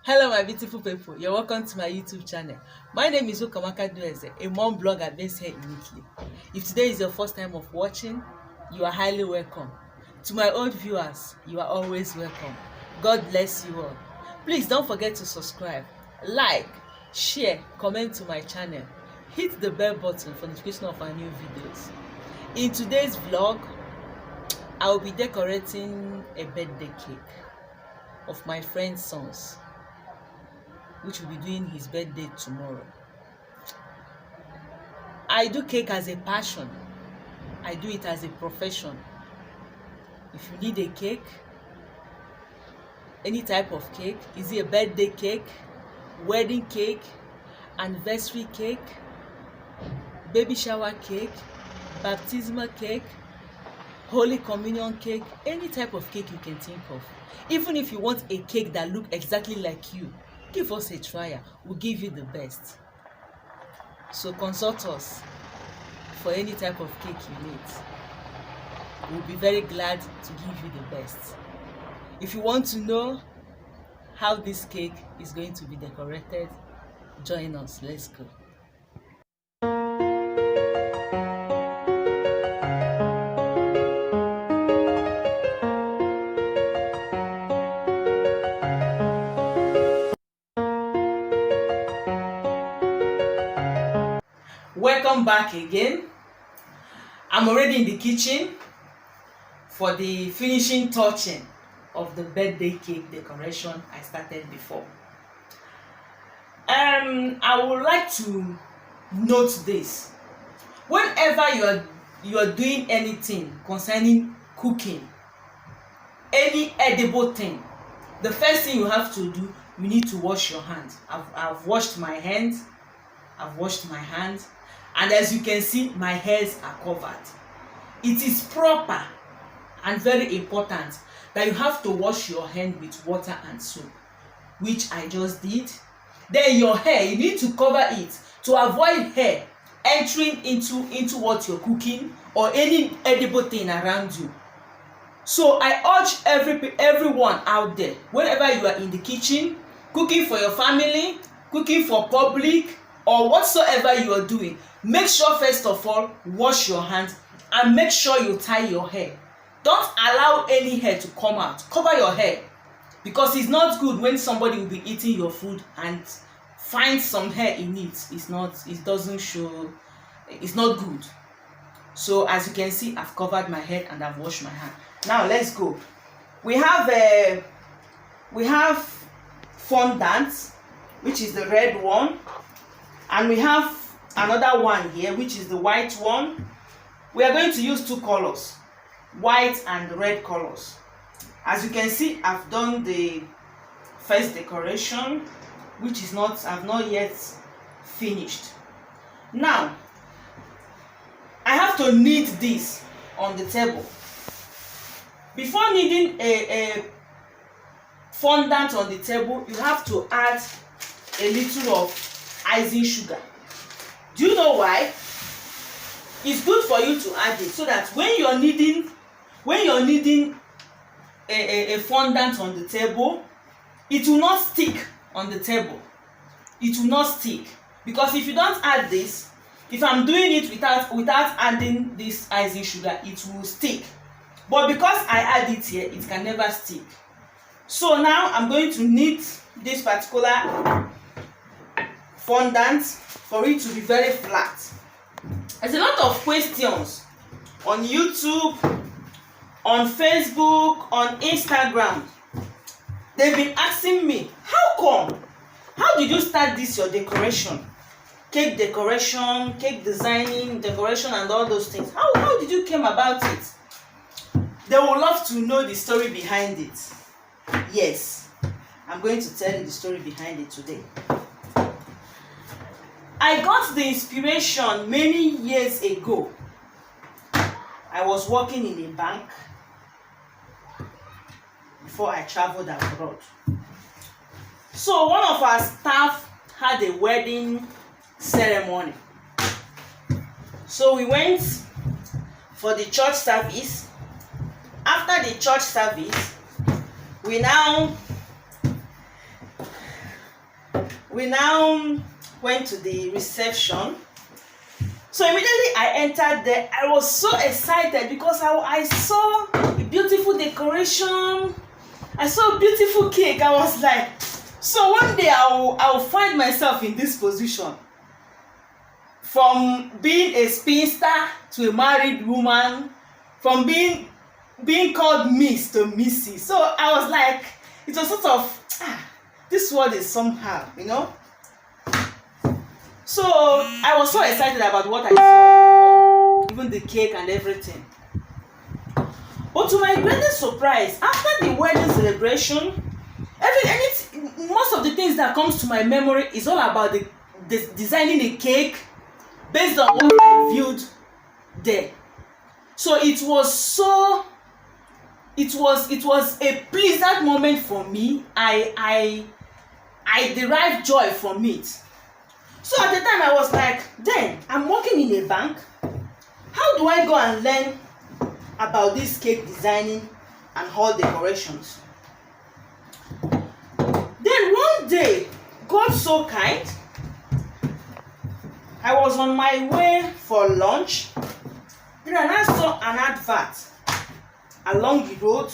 Hello my beautiful people, you're welcome to my YouTube channel. My name is Ukamaka Dueze, a mom blogger based here in Italy. If today is your first time of watching, you are highly welcome. To my old viewers, you are always welcome. God bless you all. Please don't forget to subscribe, like, share, comment to my channel. Hit the bell button for notification of our new videos. In today's vlog, I will be decorating a birthday cake of my friend's son's, which will be doing his birthday tomorrow. I do cake as a passion. I do it as a profession. If you need a cake, any type of cake, is it a birthday cake, wedding cake, anniversary cake, baby shower cake, baptismal cake, holy communion cake, any type of cake you can think of. Even if you want a cake that looks exactly like you, give us a trial. We'll give you the best. So consult us for any type of cake you need. We'll be very glad to give you the best. If you want to know how this cake is going to be decorated, join us. Let's go. Welcome back again. I'm already in the kitchen for the finishing touching of the birthday cake decoration I started before. I would like to note this. Whenever you are doing anything concerning cooking, any edible thing, the first thing you have to do, you need to wash your hands. I've washed my hands. I've washed my hands. And as you can see, my hairs are covered. It is proper and very important that you have to wash your hand with water and soap, which I just did. Then your hair, you need to cover it to avoid hair entering into what you're cooking or any edible thing around you. So I urge everyone out there, whenever you are in the kitchen, cooking for your family, cooking for public, or whatsoever you are doing, make sure first of all, wash your hands and make sure you tie your hair. Don't allow any hair to come out. Cover your hair, because it's not good when somebody will be eating your food and find some hair in it. It doesn't show, it's not good. So as you can see, I've covered my head and I've washed my hand. Now let's go. We have fondant, which is the red one. And we have another one here, which is the white one. We are going to use two colors, white and red colors. As you can see, I've done the first decoration, which is I've not yet finished. Now, I have to knead this on the table. Before kneading a fondant on the table, you have to add a little of icing sugar. Do you know why? It's good for you to add it so that when you're kneading a fondant on the table, it will not stick on the table. It will not stick, because if you don't add this, if I'm doing it without adding this icing sugar, it will stick. But because I add it here, it can never stick. So now I'm going to knead this particular fondant for it to be very flat. There's a lot of questions on YouTube, on Facebook, on Instagram. They've been asking me, how come? How did you start this your decoration? Cake decoration, cake designing, decoration and all those things. How did you came about it? They would love to know the story behind it. Yes, I'm going to tell you the story behind it today. I got the inspiration many years ago. I was working in a bank before I traveled abroad. So one of our staff had a wedding ceremony. So we went for the church service. After the church service, we now we now went to the reception. So immediately I entered there. I was so excited because I saw a beautiful decoration. I saw a beautiful cake. I was like, so one day I'll find myself in this position. From being a spinster to a married woman, from being called Miss to Missy. So I was like, it was sort of, this world is somehow, you know. So I was so excited about what I saw, even the cake and everything. But to my greatest surprise, after the wedding celebration, most of the things that comes to my memory is all about the designing a cake based on what I viewed there. So it was a pleasant moment for me. I derived joy from it. So at the time I was like, then I'm working in a bank. How do I go and learn about this cake designing and hall decorations? Then one day, God so kind, I was on my way for lunch. Then I saw an advert along the road,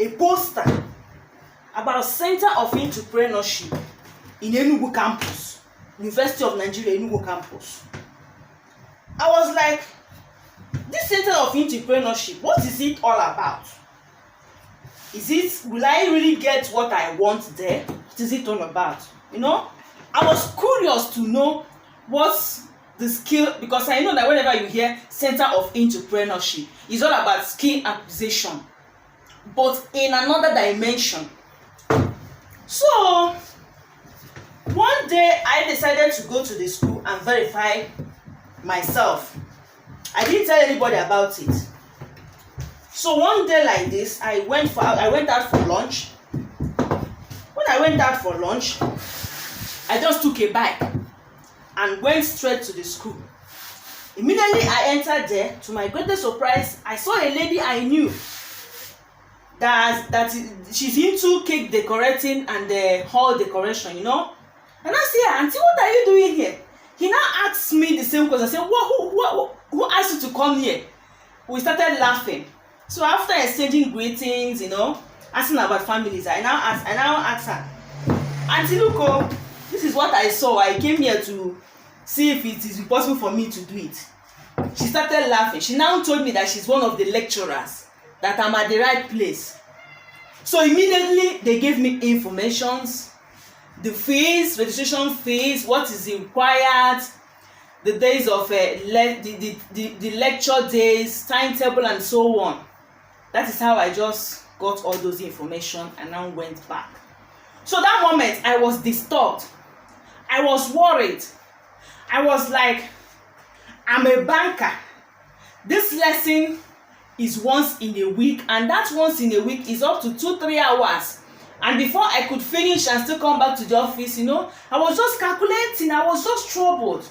a poster about Center of Entrepreneurship in Enugu campus. University of Nigeria, Enugu campus. I was like, this Center of Entrepreneurship, what is it all about? Will I really get what I want there? What is it all about? You know, I was curious to know what's the skill, because I know that whenever you hear Center of Entrepreneurship, it's all about skill acquisition, but in another dimension. So one day I decided to go to the school and verify myself. I didn't tell anybody about it. So one day like this, I went out for lunch. When I went out for lunch, I just took a bike and went straight to the school. Immediately I entered there. To my greatest surprise, I saw a lady I knew that she's into cake decorating and the hall decoration, you know. And I said, Auntie, what are you doing here? He now asked me the same question. I said, who asked you to come here? We started laughing. So after exchanging greetings, you know, asking about families, I now asked her, Auntie Luko, this is what I saw. I came here to see if it is possible for me to do it. She started laughing. She now told me that she's one of the lecturers, that I'm at the right place. So immediately they gave me informations, the fees, registration fees, what is required, the days of the lecture days, timetable, and so on. That is how I just got all those information and now went back. So that moment I was disturbed. I was worried. I was like, I'm a banker. This lesson is once in a week, and that once in a week is up to 2-3 hours. And before I could finish and still come back to the office, you know, I was just calculating. I was just troubled.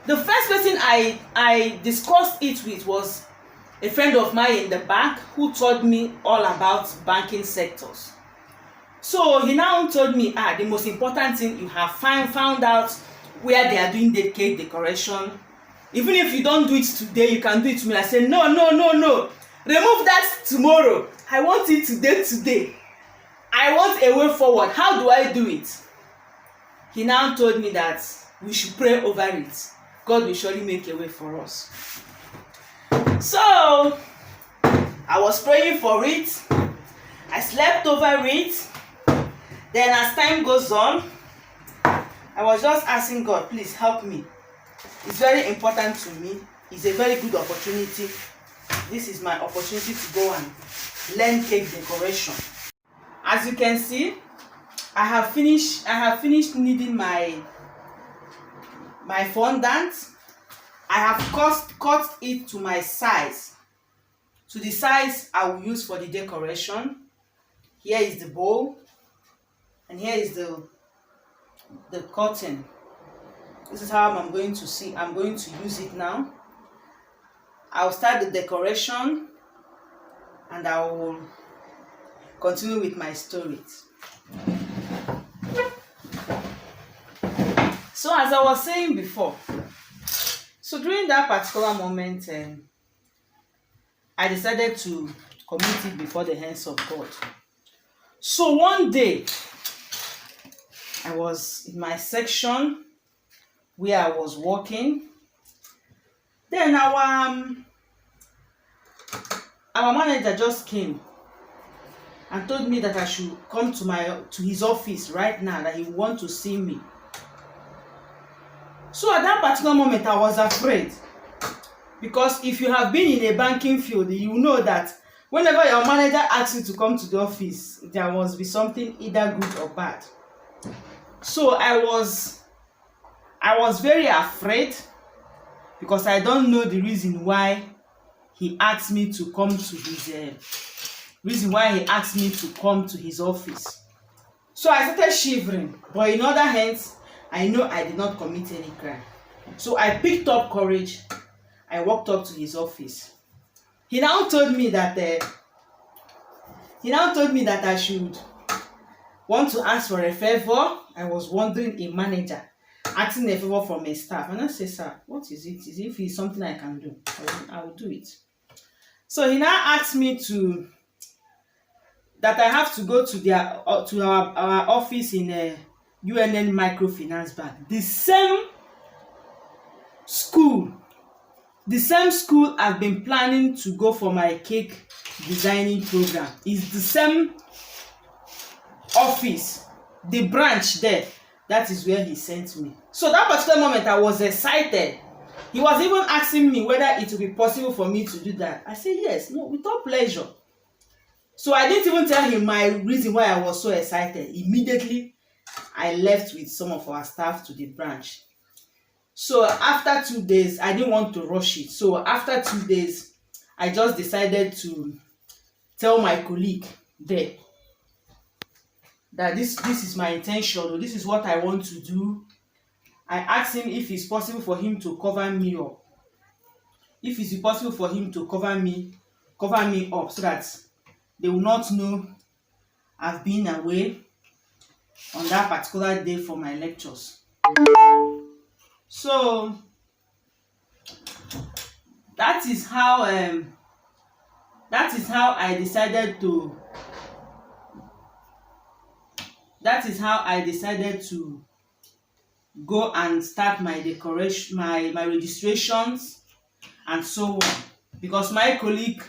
The first person I discussed it with was a friend of mine in the bank who told me all about banking sectors. So he now told me, the most important thing, you have found out where they are doing the cake decoration. Even if you don't do it today, you can do it tomorrow. I said, no. Remove that tomorrow. I want it today. I want a way forward. How do I do it? He now told me that we should pray over it. God will surely make a way for us. So I was praying for it. I slept over it. Then as time goes on, I was just asking God, please help me. It's very important to me. It's a very good opportunity. This is my opportunity to go and learn cake decoration. As you can see, I have finished kneading my fondant. I have cut it to my size, to the size I will use for the decoration. Here is the bowl, and here is the curtain. This is how I'm going to use it now. I'll start the decoration and I will continue with my stories. So as I was saying before, so during that particular moment, I decided to commit it before the hands of God. So one day, I was in my section where I was working. Then our manager just came and told me that I should come to his office right now, that he want to see me. So at that particular moment, I was afraid, because if you have been in a banking field, you know that whenever your manager asks you to come to the office, there must be something either good or bad. So I was very afraid, because I don't know the reason why he asked me to come to his office. So I started shivering, but in other hands, I know I did not commit any crime. So I picked up courage. I walked up to his office. He now told me that I should want to ask for a favor. I was wondering, a manager asking a favor from a staff, and I said, "Sir, what is it? Is it something I can do? I will do it." So he now asked me that I have to go to our office in UNN Microfinance Bank, the same school I've been planning to go for my cake designing program. It's the same office, the branch there. That is where he sent me. So that particular moment, I was excited. He was even asking me whether it would be possible for me to do that. I said yes, no, with all pleasure. So I didn't even tell him my reason why I was so excited. Immediately, I left with some of our staff to the branch. So after 2 days, I didn't want to rush it. So after 2 days, I just decided to tell my colleague there that this is my intention, or this is what I want to do. I asked him if it's possible for him to cover me up. If it's possible for him to cover me up, so that they will not know I've been away on that particular day for my lectures. So that is how I decided to go and start my decoration, my registrations and so on, because my colleague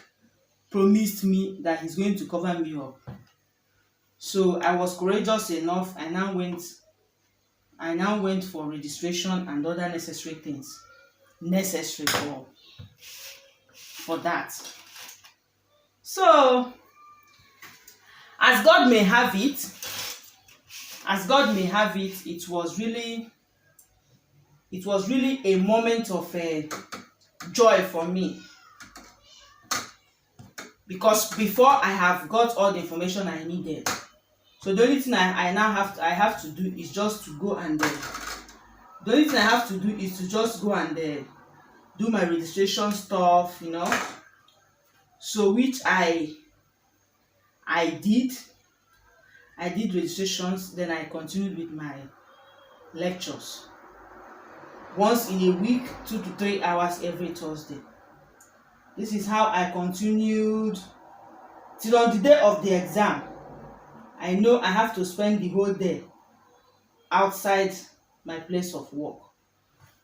promised me that he's going to cover me up. So I was courageous enough. I now went for registration and other necessary things necessary for that. So as God may have it, it was really a moment of joy for me, because before I have got all the information I needed. So the only thing I have to do is just to go and do my registration stuff, So which I did registrations. Then I continued with my lectures once in a week, 2 to 3 hours every Thursday. This is how I continued till on the day of the exam. I know I have to spend the whole day outside my place of work.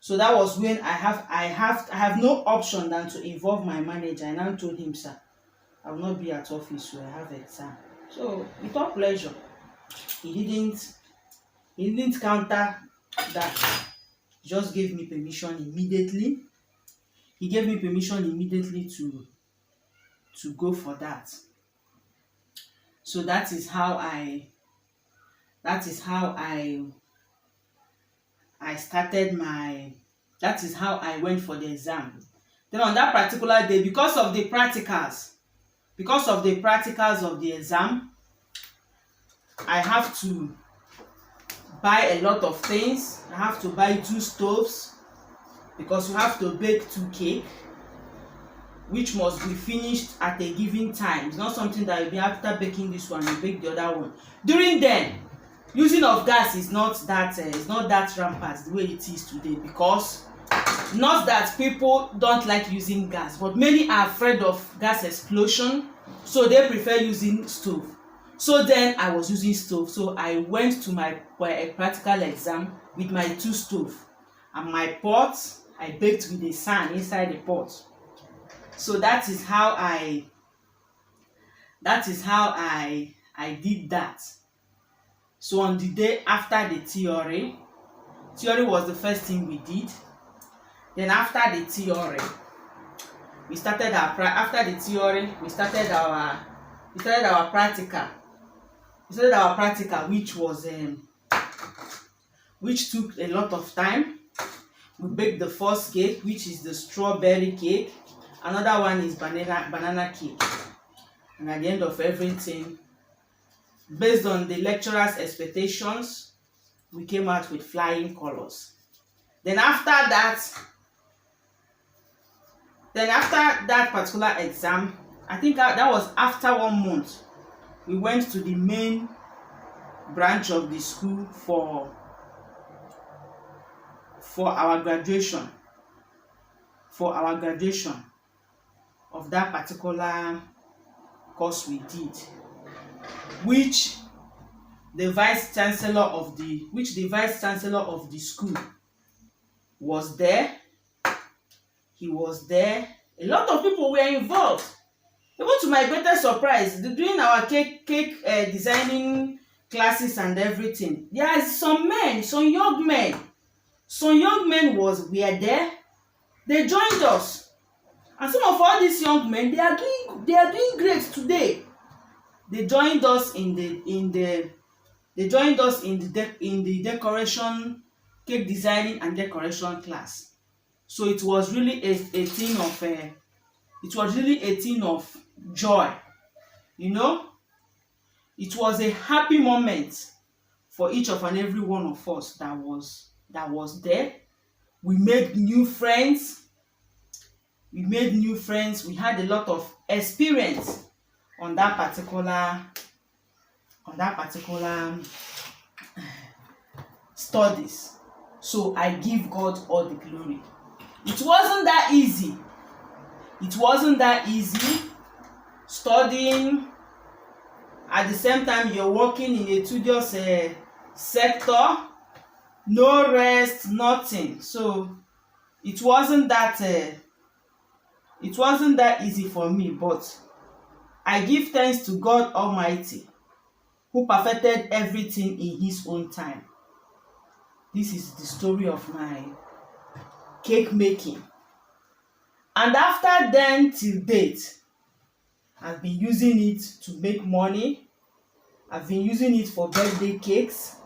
So that was when I have no option than to involve my manager. And I told him, "Sir, I will not be at office, so I have exam." So with all pleasure, he didn't counter that. He just gave me permission immediately. He gave me permission immediately to go for that. So that is how I went for the exam. Then on that particular day, because of the practicals of the exam, I have to buy a lot of things. I have to buy 2 stoves, because you have to bake 2 cakes, which must be finished at a given time. It's not something that you'll be after baking this one, you bake the other one. During then, using of gas is not that rampant the way it is today, because not that people don't like using gas, but many are afraid of gas explosion, so they prefer using stove. So then I was using stove, so I went to my practical exam with my 2 stove and my pot. I baked with the sand inside the pot. So that is how I did that. So on the day after the theory was the first thing we did. Then after the theory, we started our practical. Which took a lot of time. We baked the first cake, which is the strawberry cake. Another one is banana cake. And at the end of everything, based on the lecturer's expectations, we came out with flying colors. Then after that particular exam, I think that was after 1 month, we went to the main branch of the school for our graduation of that particular course we did, which the vice chancellor of the school was there. He was there. A lot of people were involved. Even to my greatest surprise, during our cake designing classes and everything, there are some young men were there. They joined us, and some of all these young men, they are doing great today. They joined us in the decoration, cake designing and decoration class. So it was really a thing of joy, you know. It was a happy moment for each of and every one of us that was there. We made new friends. We had a lot of experience on that particular studies. So I give God all the glory. It wasn't that easy studying. At the same time, you're working in a tedious sector, no rest, nothing. So it wasn't that easy for me, but I give thanks to God Almighty, who perfected everything in His own time. This is the story of my cake making. And after then till date, I've been using it to make money. I've been using it for birthday cakes,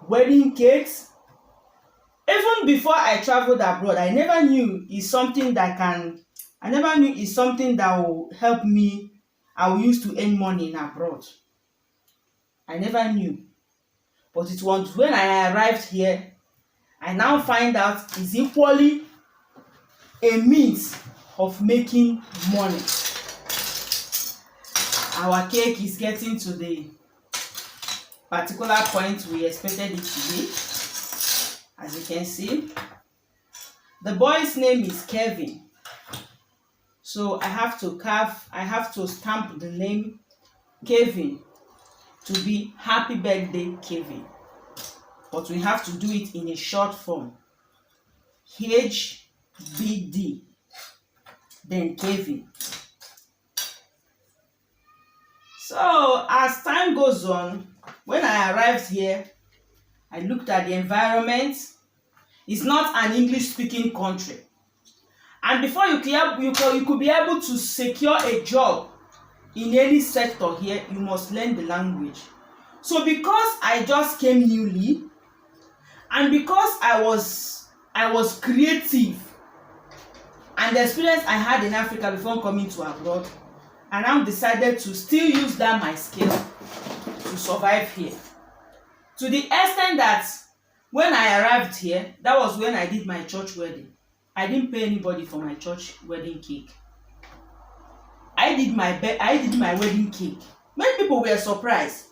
wedding cakes. Even before I traveled abroad, I never knew it's something that will help me. I will use to earn money in abroad. I never knew. But it was when I arrived here, I now find out it's equally a means of making money. Our cake is getting to the particular point we expected it to be. As you can see, the boy's name is Kevin. So I have to stamp the name Kevin to be Happy Birthday Kevin. But we have to do it in a short form. HBD, then Kevin. So as time goes on, when I arrived here, I looked at the environment. It's not an English-speaking country. And before you could be able to secure a job in any sector here, you must learn the language. So because I just came newly, and because I was creative, and the experience I had in Africa before coming to abroad, I now decided to still use that my skill to survive here. To the extent that when I arrived here, that was when I did my church wedding. I didn't pay anybody for my church wedding cake. I did my wedding cake. Many people were surprised.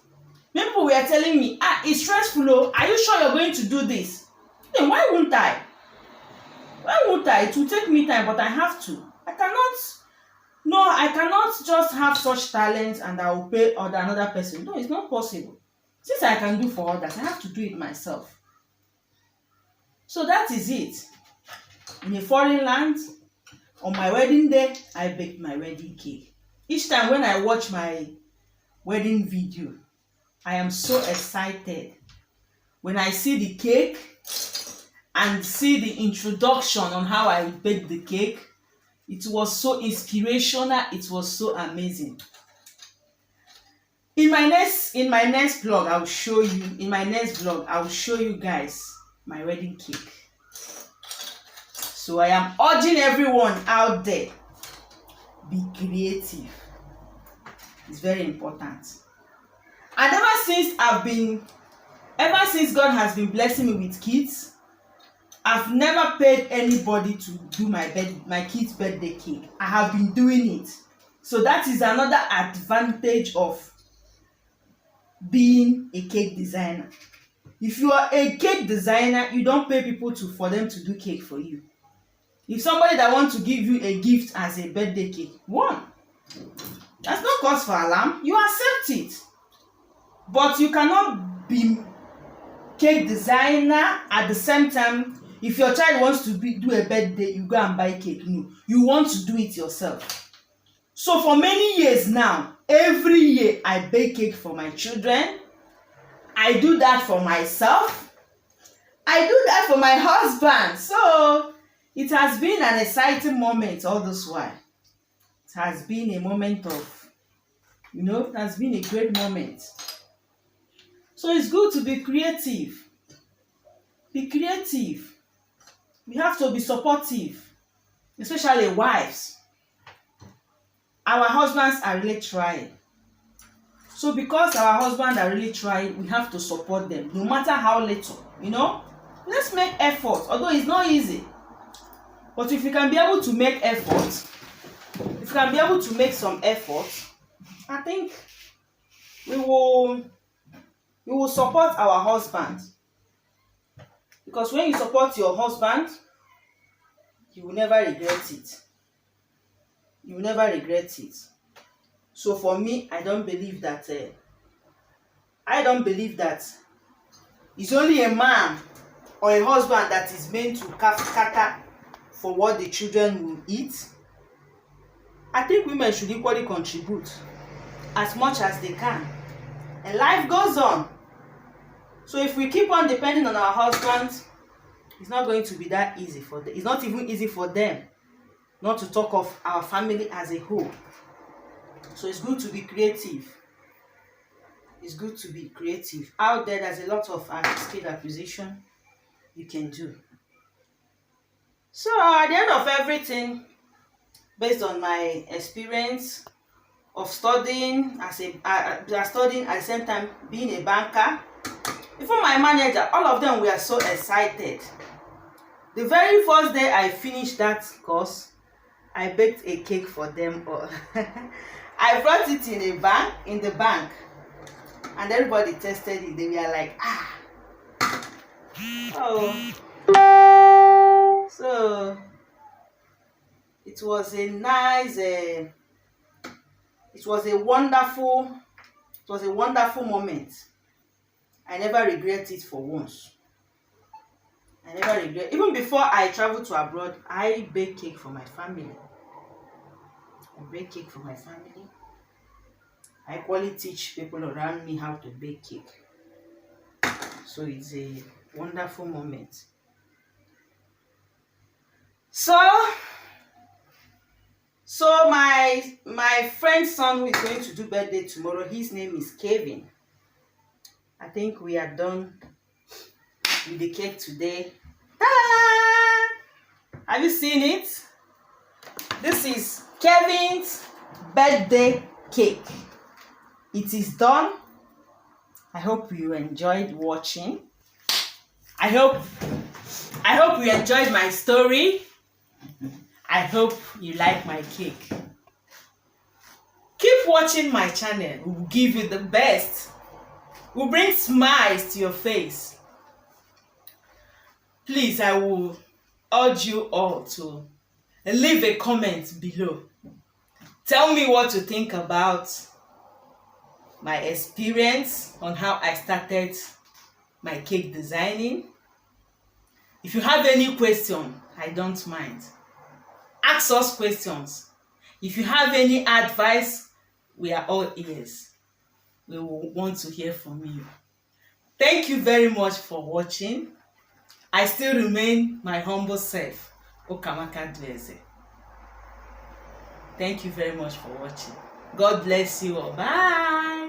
Many people were telling me, it's stressful. Oh, are you sure you're going to do this? Then why won't I? Why won't I? It will take me time, but I have to. I cannot just have such talent and I will pay another person. No, it's not possible. Since I can do for others, I have to do it myself. So that is it. In a foreign land, on my wedding day, I baked my wedding cake. Each time when I watch my wedding video, I am so excited. When I see the cake and see the introduction on how I baked the cake, it was so inspirational. It was so amazing. In my next vlog, I will show you. In my next vlog, I will show you guys my wedding cake. So I am urging everyone out there, be creative. It's very important. And ever since God has been blessing me with kids, I've never paid anybody to do my kid's birthday cake. I have been doing it. So that is another advantage of being a cake designer. If you are a cake designer, you don't pay people for them to do cake for you. If somebody that wants to give you a gift as a birthday cake, that's no cause for alarm. You accept it. But you cannot be cake designer at the same time. If your child wants to do a birthday, you go and buy cake. No, you want to do it yourself. So for many years now, every year I bake cake for my children. I do that for myself. I do that for my husband. So it has been an exciting moment all this while. It has been a moment of, it has been a great moment. So it's good to be creative. Be creative. We have to be supportive, especially wives. Our husbands are really trying. So because our husbands are really trying, we have to support them, no matter how little, Let's make effort, although it's not easy. But if you can be able to make effort, if you can be able to make some effort, I think we will support our husband. Because when you support your husband, you will never regret it. You will never regret it. So for me, I don't believe that it's only a man or a husband that is meant to cater for what the children will eat. I think women should equally contribute as much as they can. And life goes on. So if we keep on depending on our husbands, it's not going to be that easy for them. It's not even easy for them, not to talk of our family as a whole. So it's good to be creative. It's good to be creative. Out there's a lot of skill acquisition you can do. So at the end of everything, based on my experience of studying at the same time being a banker, even my manager, all of them were so excited. The very first day I finished that course, I baked a cake for them all. I brought it in the bank, and everybody tested it. They were like, oh. So it was a nice, it was a wonderful moment. I never regret it for once. I never regret. Even before I traveled to abroad, I bake cake for my family. I equally teach people around me how to bake cake. So it's a wonderful moment. So my friend's son who is going to do birthday tomorrow, his name is Kevin. I think we are done with the cake today. Ta-da! Have you seen it? This is Kevin's birthday cake. It is done. I hope you enjoyed watching. I hope you enjoyed my story. I hope you like my cake. Keep watching my channel. We will give you the best. will bring smiles to your face. Please, I will urge you all to leave a comment below. Tell me what you think about my experience on how I started my cake designing. If you have any question, I don't mind. Ask us questions. If you have any advice, we are all ears. We will want to hear from you. Thank you very much for watching. I still remain my humble self, Ukamaka Dueze. Thank you very much for watching. God bless you all. Bye.